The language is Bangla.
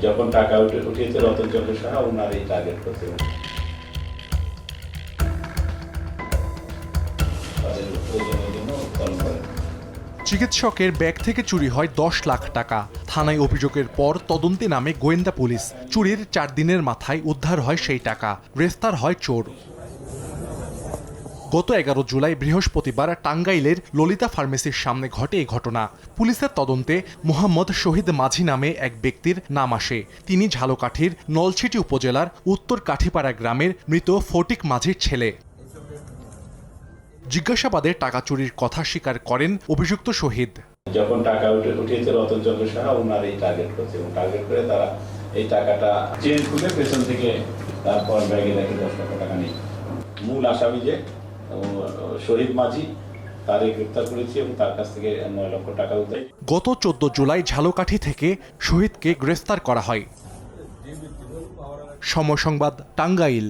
যখন টাকা উঠিয়েছে রতনচন্দ্র সাহা ওনার এই টার্গেট করছে। চিকিৎসকের ব্যাগ থেকে চুরি হয় 10 লাখ টাকা। থানায় অভিযোগের পর তদন্তে নামে গোয়েন্দা পুলিশ। চুরির 4 দিনের মাথায় উদ্ধার হয় সেই টাকা, গ্রেফতার হয় চোর। গত 11 জুলাই বৃহস্পতিবার টাঙ্গাইলের ললিতা ফার্মেসির সামনে ঘটে এই ঘটনা। পুলিশের তদন্তে মোহাম্মদ শহীদ মাঝি নামে এক ব্যক্তির নাম আসে। তিনি ঝালকাঠির নলছিটি উপজেলার উত্তর কাঠিপাড়া গ্রামের মৃত ফটিক মাঝির ছেলে। জিজ্ঞাসাবাদে টাকা চুরির কথা স্বীকার করেন অভিযুক্ত শহীদ। যখন টাকা উঠিয়েছে রতনচন্দ্র সাহা ওনার এই টার্গেট করছে এবং টার্গেট করে তারা এই টাকাটা চেন খুলে পেছন থেকে তারপর ব্যাগে রেখে 10 লক্ষ টাকা নেই। মূল আসামি যে শহীদ মাঝি তারে গ্রেফতার করেছি এবং তার কাছ থেকে 9 লক্ষ টাকা উদ্ধার। গত 14 জুলাই ঝালকাঠি থেকে শহীদকে গ্রেফতার করা হয়। সময় সংবাদ, টাঙ্গাইল।